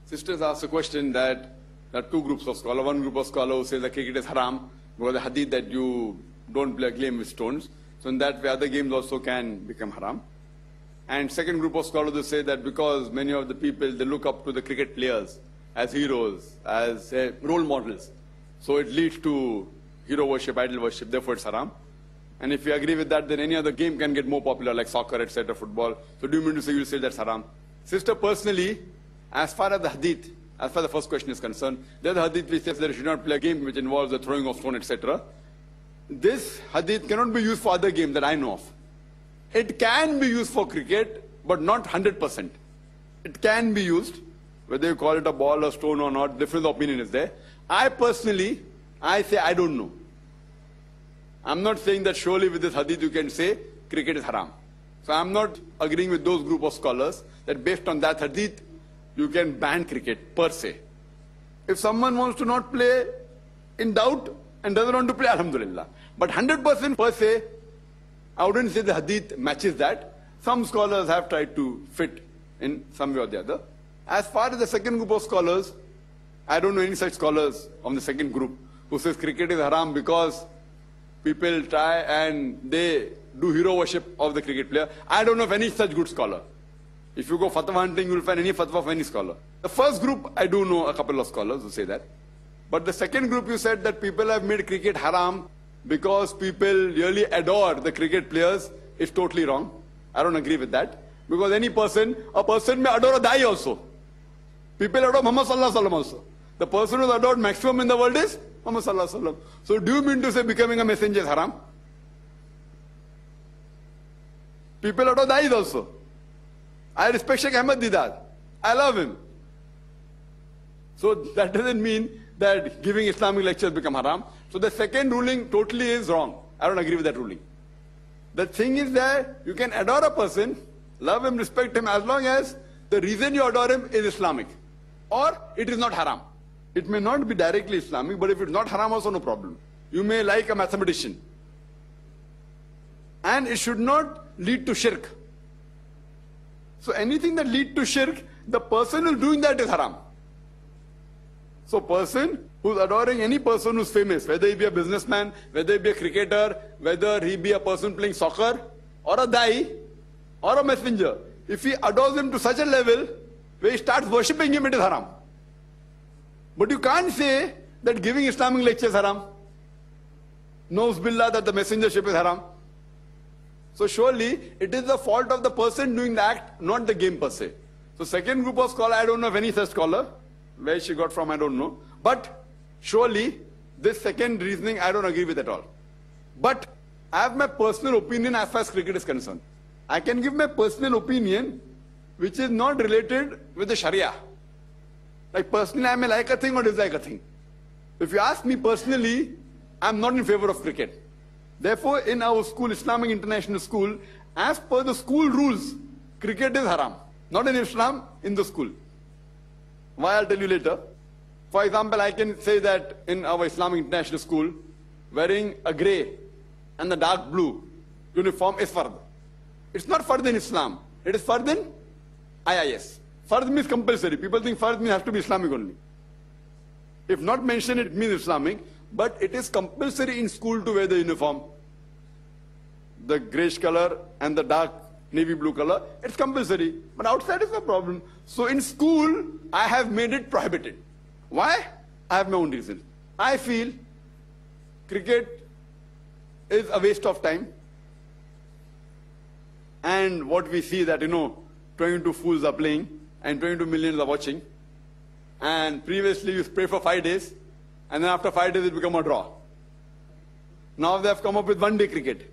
Sisters asked a question that there are two groups of scholars. One group of scholars who say that cricket is haram because the hadith that you don't play a game with stones. So in that way, other games also can become haram. And second group of scholars who say that because many of the people, they look up to the cricket players as heroes, as role models. So it leads to hero worship, idol worship, therefore it's haram. And if you agree with that, then any other game can get more popular, like soccer, etc., football. So do you mean to say you'll say that's haram? Sister, personally, as far as the hadith, as far as the first question is concerned, there's a hadith which says that you should not play a game which involves the throwing of stone, etc. This hadith cannot be used for other games that I know of. It can be used for cricket, but not 100%. It can be used, whether you call it a ball or stone or not, different opinion is there. I personally, I say I don't know. I'm not saying that surely with this hadith you can say cricket is haram. So I'm not agreeing with those group of scholars that based on that hadith, you can ban cricket per se. If someone wants to not play in doubt and doesn't want to play, alhamdulillah. But 100% per se, I wouldn't say the hadith matches that. Some scholars have tried to fit in some way or the other. As far as the second group of scholars, I don't know any such scholars on the second group who says cricket is haram because people try and they do hero worship of the cricket player. I don't know of any such good scholar. If you go fatwa hunting, you will find any fatwa of any scholar. The first group, I do know a couple of scholars who say that. But the second group, you said that people have made cricket haram because people really adore the cricket players, is totally wrong. I don't agree with that. Because any person, a person may adore a dai also. People adore Muhammad Sallallahu Alaihi Wasallam also. The person who is adored maximum in the world is Muhammad Sallallahu Alaihi Wasallam. So do you mean to say becoming a messenger is haram? People adore dais also. I respect Sheikh Ahmad Didat. I love him. So that doesn't mean that giving Islamic lectures become haram. So the second ruling totally is wrong. I don't agree with that ruling. The thing is that you can adore a person, love him, respect him, as long as the reason you adore him is Islamic. Or it is not haram. It may not be directly Islamic, but if it's not haram also, no problem. You may like a mathematician. And it should not lead to shirk. So anything that leads to shirk, the person who's doing that is haram. So person who's adoring any person who's famous, whether he be a businessman, whether he be a cricketer, whether he be a person playing soccer, or a dai, or a messenger, if he adores him to such a level where he starts worshipping him, it is haram. But you can't say that giving Islamic lectures is haram. Knows billah that the messengership is haram. So surely it is the fault of the person doing the act, not the game per se. So second group of scholar, I don't know of any such scholar. Where she got from, I don't know. But surely this second reasoning, I don't agree with at all. But I have my personal opinion as far as cricket is concerned. I can give my personal opinion which is not related with the Sharia. Like personally, I may like a thing or dislike a thing. If you ask me personally, I'm not in favor of cricket. Therefore, in our school, Islamic International School, as per the school rules, cricket is haram. Not in Islam, in the school. Why, I'll tell you later. For example, I can say that in our Islamic International School, wearing a grey and the dark blue uniform is fard. It's not fard in Islam. It is fard in IIS. Fard means compulsory. People think fard means has to be Islamic only. If not mentioned, it means Islamic. But it is compulsory in school to wear the uniform. The greyish color and the dark navy blue color, it's compulsory. But outside is no problem. So in school, I have made it prohibited. Why? I have my own reason. I feel cricket is a waste of time. And what we see that, 22 fools are playing and 22 millions are watching. And previously you play for 5 days. And then after 5 days it become a draw. Now they have come up with one-day cricket.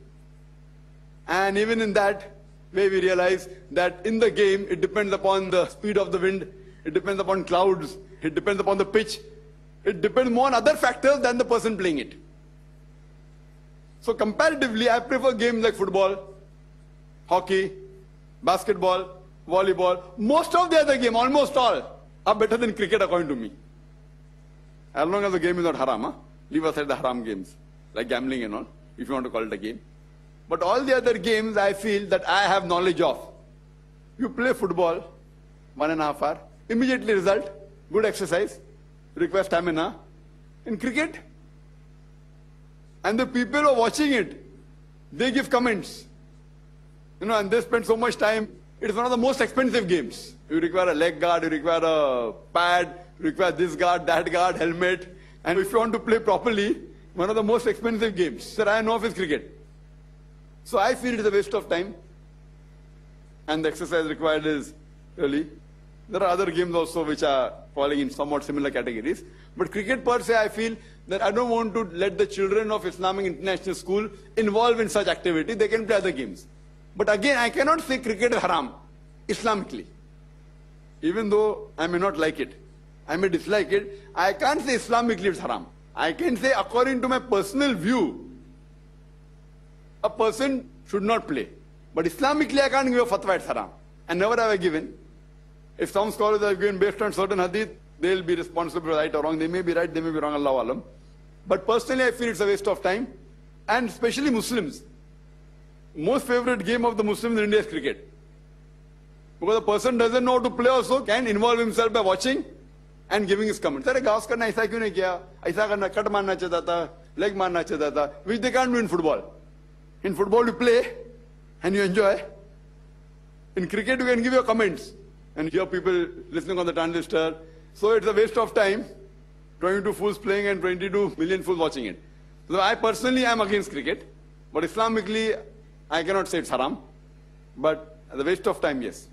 And even in that way we realize that in the game it depends upon the speed of the wind, it depends upon clouds, it depends upon the pitch, it depends more on other factors than the person playing it. So comparatively I prefer games like football, hockey, basketball, volleyball. Most of the other games, almost all, are better than cricket according to me. As long as the game is not haram, leave aside the haram games, like gambling and all, if you want to call it a game. But all the other games I feel that I have knowledge of. You play football, 1.5 hours, immediately result, good exercise, requires stamina. In cricket, and the people who are watching it, they give comments. And they spend so much time. It is one of the most expensive games. You require a leg guard, you require a pad, you require this guard, that guard, helmet. And if you want to play properly, one of the most expensive games. Sir, I know of is cricket. So I feel it is a waste of time. And the exercise required is really. There are other games also which are falling in somewhat similar categories. But cricket per se, I feel that I don't want to let the children of Islamic International School involve in such activity. They can play other games. But again, I cannot say cricket is haram, Islamically. Even though I may not like it, I may dislike it, I can't say Islamically it's haram. I can say according to my personal view, a person should not play. But Islamically, I can't give a fatwa it's haram. And never have I given. If some scholars have given based on certain hadith, they'll be responsible for right or wrong. They may be right, they may be wrong, Allahu Alam. But personally, I feel it's a waste of time. And especially Muslims. Most favorite game of the Muslims in India is cricket. Because the person doesn't know how to play also, can involve himself by watching and giving his comments. Sir, gaus karna aisa kyun nahi kiya? Aisa karna, cut marna chahta tha, leg marna chahta tha, which they can't do in football. In football, you play and you enjoy. In cricket, you can give your comments and hear people listening on the transistor. So it's a waste of time. 22 fools playing and 22 million fools watching it. So I personally am against cricket. But Islamically, I cannot say it's haram. But the waste of time, yes.